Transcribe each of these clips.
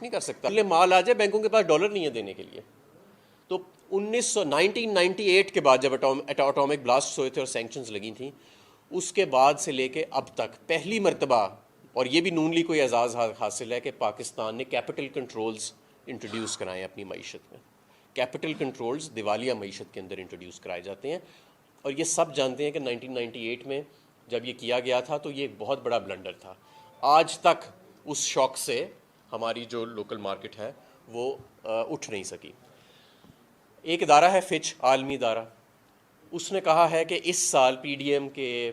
نہیں کر سکتا. مال آ جائے, بینکوں کے پاس ڈالر نہیں ہے دینے کے لیے. تو 1998 کے بعد جب اٹامک بلاسٹ ہوئے تھے اور سینکشنز لگی تھیں, اس کے بعد سے لے کے اب تک پہلی مرتبہ, اور یہ بھی نون لیگ کو اعزاز حاصل ہے کہ پاکستان نے کیپٹل کنٹرولز انٹروڈیوس کرائے ہیں اپنی معیشت میں. کیپٹل کنٹرولز دیوالیہ معیشت کے اندر انٹروڈیوس کرائے جاتے ہیں, اور یہ سب جانتے ہیں کہ 1998 میں جب یہ کیا گیا تھا تو یہ ایک بہت بڑا بلنڈر تھا. آج تک اس شوق سے ہماری جو لوکل مارکیٹ ہے وہ اٹھ نہیں سکی. ایک ادارہ ہے فچ, عالمی ادارہ, اس نے کہا ہے کہ اس سال پی ڈی ایم کے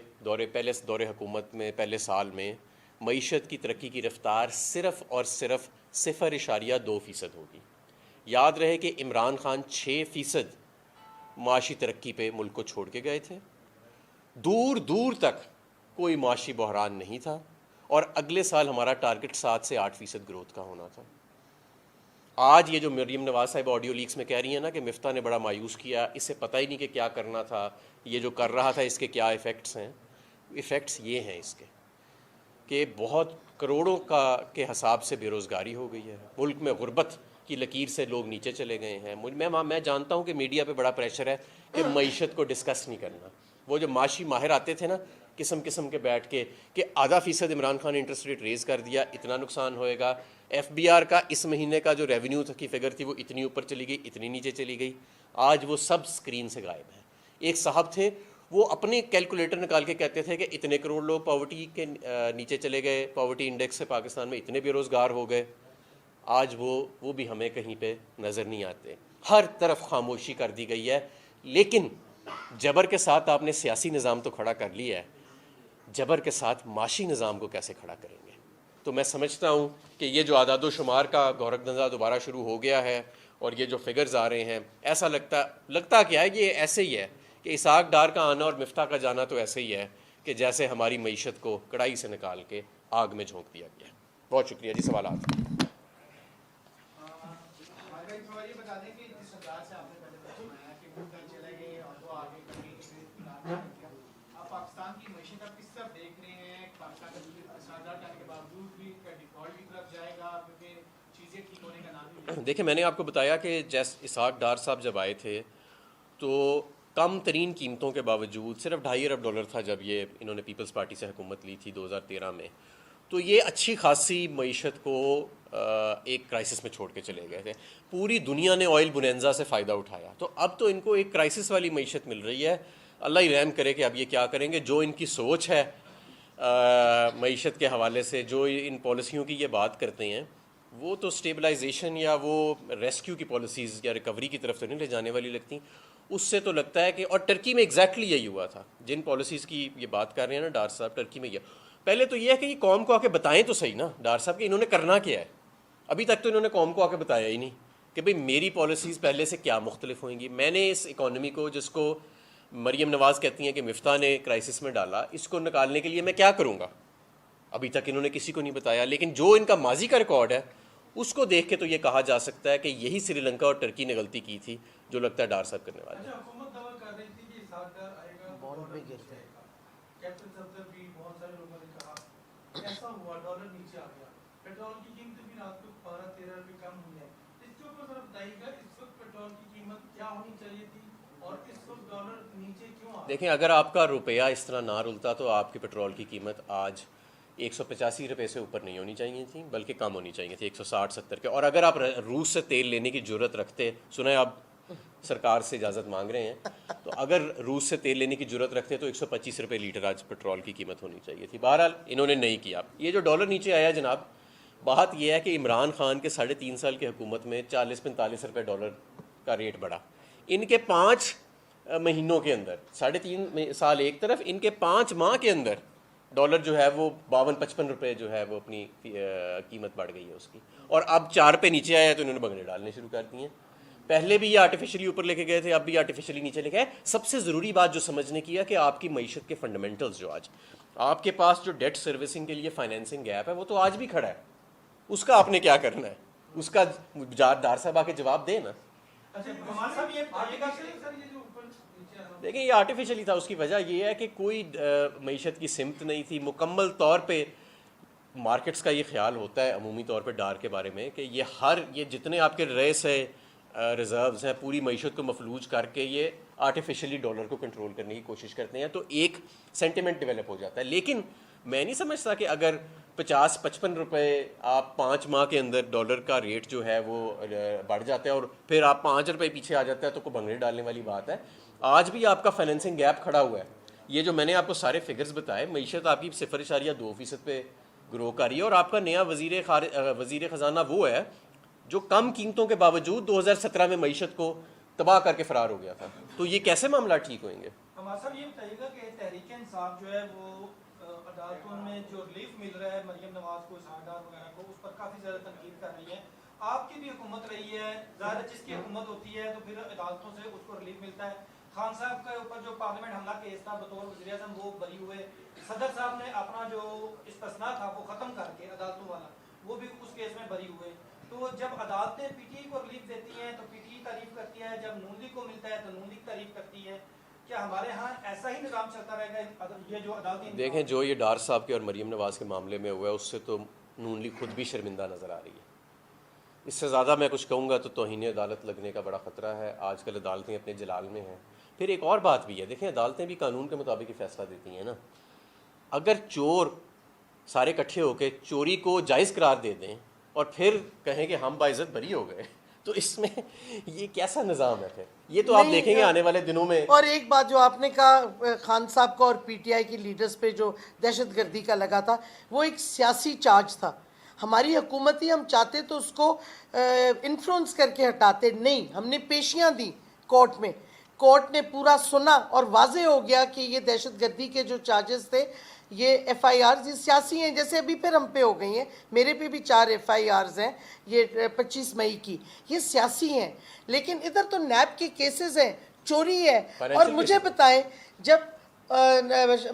پہلے دور حکومت میں پہلے سال میں معیشت کی ترقی کی رفتار صرف اور صرف 0.2% ہوگی. یاد رہے کہ عمران خان 6% معاشی ترقی پہ ملک کو چھوڑ کے گئے تھے. دور دور تک کوئی معاشی بحران نہیں تھا, اور اگلے سال ہمارا ٹارگٹ 7 سے 8% گروتھ کا ہونا تھا. آج یہ جو مریم نواز صاحب آڈیو لیکس میں کہہ رہی ہیں نا کہ مفتاح نے بڑا مایوس کیا, اس سے پتہ ہی نہیں کہ کیا کرنا تھا, یہ جو کر رہا تھا اس کے کیا ایفیکٹس ہیں. ایفیکٹس یہ ہیں اس کے کہ بہت کروڑوں کے حساب سے بے روزگاری ہو گئی ہے ملک میں, غربت کی لکیر سے لوگ نیچے چلے گئے ہیں. میں جانتا ہوں کہ میڈیا پہ بڑا پریشر ہے کہ معیشت کو ڈسکس نہیں کرنا. وہ جو معاشی ماہر آتے تھے نا قسم کے بیٹھ کے کہ 0.5% عمران خان نے انٹرسٹ ریٹ ریز کر دیا, اتنا نقصان ہوئے گا. ایف بی آر کا اس مہینے کا جو ریونیو کی فگر تھی وہ اتنی اوپر چلی گئی, اتنی نیچے چلی گئی. آج وہ سب سکرین سے غائب ہیں. ایک صاحب تھے وہ اپنے کیلکولیٹر نکال کے کہتے تھے کہ اتنے کروڑ لوگ پاورٹی کے نیچے چلے گئے, پاورٹی انڈیکس سے پاکستان میں اتنے بے روزگار ہو گئے. آج وہ بھی ہمیں کہیں پہ نظر نہیں آتے. ہر طرف خاموشی کر دی گئی ہے. لیکن جبر کے ساتھ آپ نے سیاسی نظام تو کھڑا کر لیا ہے, جبر کے ساتھ معاشی نظام کو کیسے کھڑا کریں گے؟ تو میں سمجھتا ہوں کہ یہ جو اعداد و شمار کا گورکھ دھندا دوبارہ شروع ہو گیا ہے, اور یہ جو فگرز آ رہے ہیں, ایسا لگتا کیا ہے, یہ ایسے ہی ہے کہ اسحاق ڈار کا آنا اور مفتاح کا جانا تو ایسے ہی ہے کہ جیسے ہماری معیشت کو کڑائی سے نکال کے آگ میں جھونک دیا گیا. بہت شکریہ جی. سوالات؟ دیکھیں, میں نے آپ کو بتایا کہ جیسے اسحاق ڈار صاحب جب آئے تھے تو کم ترین قیمتوں کے باوجود صرف $2.5 ارب تھا جب یہ انہوں نے پیپلز پارٹی سے حکومت لی تھی 2013 میں. تو یہ اچھی خاصی معیشت کو ایک کرائسس میں چھوڑ کے چلے گئے تھے. پوری دنیا نے آئل بونینزا سے فائدہ اٹھایا, تو اب تو ان کو ایک کرائسس والی معیشت مل رہی ہے. اللہ ہی رحم کرے کہ اب یہ کیا کریں گے. جو ان کی سوچ ہے معیشت کے حوالے سے, جو ان پالیسیوں کی یہ بات کرتے ہیں, وہ تو سٹیبلائزیشن یا وہ ریسکیو کی پالیسیز یا ریکوری کی طرف تو نہیں لے جانے والی لگتی. اس سے تو لگتا ہے کہ, اور ٹرکی میں ایگزیکٹلی یہی ہوا تھا جن پالیسیز کی یہ بات کر رہے ہیں نا ڈار صاحب, ٹرکی میں یہ پہلے تو یہ ہے کہ یہ قوم کو آ کے بتائیں تو صحیح نا ڈار صاحب کہ انہوں نے کرنا کیا ہے. ابھی تک تو انہوں نے قوم کو آ کے بتایا ہی نہیں کہ بھئی میری پالیسیز پہلے سے کیا مختلف ہوئیں گی. میں نے اس اکانومی کو, جس کو مریم نواز کہتی ہیں کہ مفتاح نے کرائسس میں ڈالا, اس کو نکالنے کے لیے میں کیا کروں گا, ابھی تک انہوں نے کسی کو نہیں بتایا. لیکن جو ان کا ماضی کا ریکارڈ ہے اس کو دیکھ کے تو یہ کہا جا سکتا ہے کہ یہی سری لنکا اور ٹرکی نے غلطی کی تھی جو لگتا ہے ڈار صاحب کرنے والے ہیں. دیکھیں, اگر آپ کا روپیہ اس طرح نہ رلتا تو آپ کی پیٹرول کی قیمت آج 185 روپے سے اوپر نہیں ہونی چاہیے تھی, بلکہ کم ہونی چاہیے تھی 160-170 کے. اور اگر آپ روس سے تیل لینے کی جرت رکھتے, سنیں آپ سرکار سے اجازت مانگ رہے ہیں, تو اگر روس سے تیل لینے کی جرت رکھتے تو 125 روپے لیٹر آج پیٹرول کی قیمت ہونی چاہیے تھی. بہرحال انہوں نے نہیں کیا. یہ جو ڈالر نیچے آیا جناب, بات یہ ہے کہ عمران خان کے 3.5 سال کی حکومت میں 40-45 روپے ڈالر کا ریٹ بڑھا. ان کے 5 مہینوں کے اندر, 3.5 سال ایک طرف, ان کے 5 ماہ کے اندر ڈالر جو ہے وہ 52-55 روپے جو ہے وہ اپنی قیمت بڑھ گئی ہے اس کی. اور اب 4 پہ نیچے آیا ہے تو انہوں نے بگڑے ڈالنے شروع کر دیے ہیں. پہلے بھی یہ آرٹیفیشلی اوپر لے کے گئے تھے, اب بھی آرٹیفیشلی نیچے لے کے آئے. سب سے ضروری بات جو سمجھنے کی ہے کہ آپ کی معیشت کے فنڈامنٹلز, جو آج آپ کے پاس جو ڈیٹ سروسنگ کے لیے فائنینسنگ گیپ ہے وہ تو آج بھی کھڑا ہے. اس کا آپ نے کیا کرنا ہے, اس کا ڈار صاحب آ کے جواب دے نا. دیکھیں, یہ آرٹیفیشلی تھا. اس کی وجہ یہ ہے کہ کوئی معیشت کی سمت نہیں تھی مکمل طور پہ. مارکیٹس کا یہ خیال ہوتا ہے عمومی طور پہ ڈار کے بارے میں کہ یہ جتنے آپ کے ریس ہے ریزروز ہیں پوری معیشت کو مفلوج کر کے یہ آرٹیفیشلی ڈالر کو کنٹرول کرنے کی کوشش کرتے ہیں، تو ایک سینٹیمنٹ ڈیولپ ہو جاتا ہے. لیکن میں نہیں سمجھتا کہ اگر 50-55 روپے آپ 5 ماہ کے اندر ڈالر کا ریٹ جو ہے وہ بڑھ جاتا ہے اور پھر آپ 5 روپے پیچھے آ جاتا ہے تو کوئی بھنگڑے ڈالنے والی بات ہے. آج بھی آپ کا فائنینسنگ گیپ کھڑا ہوا ہے. یہ جو میں نے آپ کو سارے فگرز بتائے، معیشت آپ کی 0.2% پہ گرو کر رہی ہے، اور آپ کا نیا وزیر خزانہ وہ ہے جو کم قیمتوں کے باوجود 2017 میں معیشت کو تباہ کر کے فرار ہو گیا تھا. تو یہ کیسے معاملات ٹھیک ہوئیں گے؟ ہمارا صاحب یہ بتائیے گا کہ تحریک انصاف جو ہے وہ عدالتوں میں جو ریلیف مل رہا ہے مریم نواز کو، اسحاق ڈار وغیرہ کو، اس پر کافی زیادہ تنقید کر رہی ہے. آپ کی بھی حکومت رہی ہے، ظاہر جس کی حکومت ہوتی ہے تو پھر عدالتوں سے اس کو ریلیف ملتا ہے. خان صاحب کے اوپر جو پارلیمنٹ حملہ کیس تھا بطور وزیر اعظم وہ بری ہوئے. صدر صاحب نے اپنا جو استثناء تھا وہ ختم کر کے عدالتوں والا وہ بھی اس کیس میں بری ہوئے. تو جب عدالتیں پی ٹی آئی کو ریلیف دیتی ہیں تو پی ٹی آئی تعریف کرتی ہے، جب نون لیگ کو ملتا ہے تو نون لیگ تعریف کرتی ہے. کیا ہمارے ہاں ایسا ہی نظام چلتا رہے گا؟ یہ جو عدالتی دیکھیں، جو یہ ڈار صاحب کے اور مریم نواز کے معاملے میں ہوا ہے اس سے تو نون لیگ خود بھی شرمندہ نظر آ رہی ہے. اس سے زیادہ میں کچھ کہوں گا تو توہین عدالت لگنے کا بڑا خطرہ ہے. آج کل عدالتیں اپنے جلال میں ہیں. پھر ایک اور بات بھی ہے، دیکھیں عدالتیں بھی قانون کے مطابق ہی فیصلہ دیتی ہیں نا. اگر چور سارے اکٹھے ہو کے چوری کو جائز قرار دے دیں اور پھر کہیں کہ ہم باعزت بری ہو گئے، تو اس میں یہ کیسا نظام ہے؟ پھر یہ تو آپ دیکھیں گے آنے والے دنوں میں. اور ایک بات جو آپ نے کہا خان صاحب کو اور پی ٹی آئی کی لیڈرز پہ جو دہشت گردی کا لگا تھا، وہ ایک سیاسی چارج تھا. ہماری حکومت ہی ہم چاہتے تو اس کو انفلوئنس کر کے ہٹاتے نہیں. ہم نے پیشیاں دی کورٹ میں، کورٹ نے پورا سنا اور واضح ہو گیا کہ یہ دہشت گردی کے جو چارجز تھے، یہ ایف آئی آرز یہ سیاسی ہیں. جیسے ابھی پھر ہم پہ ہو گئی ہیں، میرے پہ بھی 4 ایف آئی آرز ہیں یہ 25 مئی کی. یہ سیاسی ہیں، لیکن ادھر تو نیب کے کیسز ہیں، چوری ہے. اور مجھے بتائیں، جب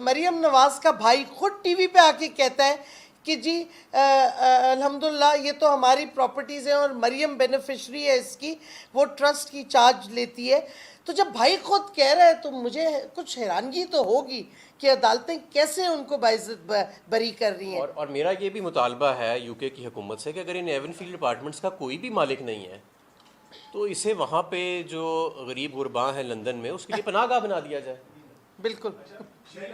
مریم نواز کا بھائی خود ٹی وی پہ آ کے کہتا ہے کہ جی الحمدللہ یہ تو ہماری پراپرٹیز ہیں اور مریم بینیفیشری ہے اس کی، وہ ٹرسٹ کی چارج لیتی ہے. تو جب بھائی خود کہہ رہا ہے تو مجھے کچھ حیرانگی تو ہوگی کہ عدالتیں کیسے ان کو باعزت بری کر رہی ہیں. اور میرا یہ بھی مطالبہ ہے یو کے کی حکومت سے کہ اگر ان ایون فیلڈ اپارٹمنٹس کا کوئی بھی مالک نہیں ہے تو اسے وہاں پہ جو غریب غرباں ہیں لندن میں اس کے لیے پناہ گاہ بنا دیا جائے. بالکل. یہ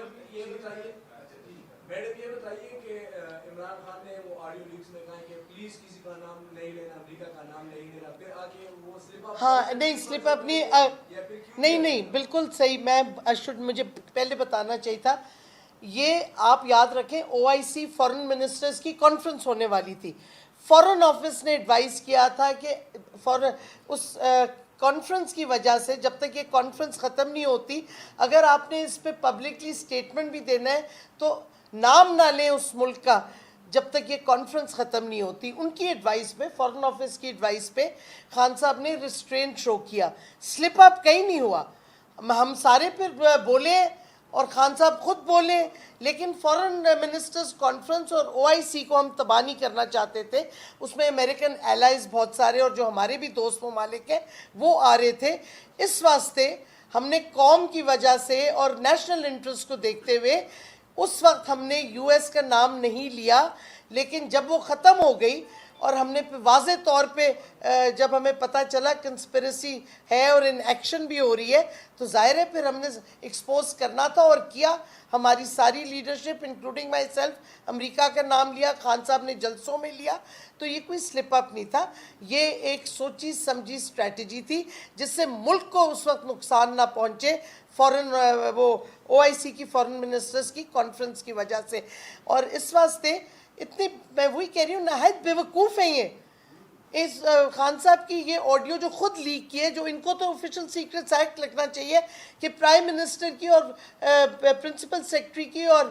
بتائیے کہ عمران خان نے وہ آڈیو لیکس میں کہا کہ پلیز کسی کا نام نہیں لینا، امریکہ کا نام نہیں لینا، پھر آگے وہ سلپ اپ. ہاں نہیں، سلپ اپ نہیں بالکل صحیح. مجھے پہلے بتانا چاہیے تھا. یہ آپ یاد رکھیں او آئی سی فورن منسٹرز کی کانفرنس ہونے والی تھی. فورن آفس نے ایڈوائز کیا تھا کہ اس کانفرنس کی وجہ سے جب تک یہ کانفرنس ختم نہیں ہوتی، اگر آپ نے اس پہ پبلکلی سٹیٹمنٹ بھی دینا ہے تو نام نہ لیں اس ملک کا جب تک یہ کانفرنس ختم نہیں ہوتی. ان کی ایڈوائس پہ، فورن آفس کی ایڈوائس پہ خان صاحب نے ریسٹرینٹ شو کیا. سلپ اپ کہیں نہیں ہوا. ہم سارے پھر بولے اور خان صاحب خود بولے، لیکن فورن منسٹرز کانفرنس اور او آئی سی کو ہم تباہ نہیں کرنا چاہتے تھے. اس میں امریکن ایلائز بہت سارے اور جو ہمارے بھی دوست ممالک ہیں وہ آ رہے تھے. اس واسطے ہم نے قوم کی وجہ سے اور نیشنل انٹرسٹ کو دیکھتے ہوئے اس وقت ہم نے یو ایس کا نام نہیں لیا. لیکن جب وہ ختم ہو گئی اور ہم نے واضح طور پہ جب ہمیں پتہ چلا کنسپریسی ہے اور ان ایکشن بھی ہو رہی ہے تو ظاہر ہے پھر ہم نے ایکسپوز کرنا تھا اور کیا. ہماری ساری لیڈرشپ انکلوڈنگ مائی سیلف امریکہ کا نام لیا، خان صاحب نے جلسوں میں لیا. تو یہ کوئی سلپ اپ نہیں تھا، یہ ایک سوچی سمجھی اسٹریٹجی تھی جس سے ملک کو اس وقت نقصان نہ پہنچے وہ او آئی سی کی فورن منسٹرز کی کانفرنس کی وجہ سے. اور اس واسطے اتنی، میں وہی کہہ رہی ہوں، نہایت بیوقوف ہیں یہ. اس خان صاحب کی یہ آڈیو جو خود لیک کی ہے، جو ان کو تو آفیشل سیکرٹس ایکٹ لگنا چاہیے کہ پرائم منسٹر کی اور پرنسپل سیکرٹری کی اور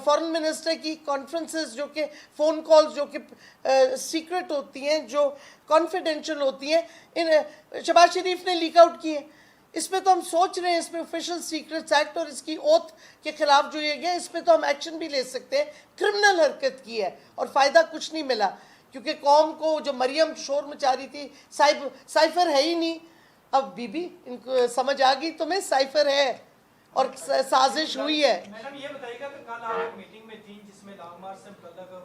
فورن منسٹر کی کانفرنسز جو کہ فون کالز جو کہ سیکرٹ ہوتی ہیں، جو کانفیڈینشیل ہوتی ہیں، ان شہباز شریف نے لیک آؤٹ کی ہے. اس پہ تو ہم سوچ رہے ہیں، اس پہ آفیشل سیکرٹس ایکٹ اور اس کی اوتھ کے خلاف جو یہ گیا، اس پہ تو ہم ایکشن بھی لے سکتے ہیں. کرمنل حرکت کی ہے اور فائدہ کچھ نہیں ملا، کیونکہ قوم کو جو مریم شور مچا رہی تھی، سائفر ہے ہی نہیں. اب بی بی ان کو سمجھ آ گئی تمہیں سائفر ہے اور سازش ہوئی ہے. میڈم یہ بتائیے گا کہ کل آپ ایک میٹنگ میں تھی جس میں لانگ مارچ سے متعلق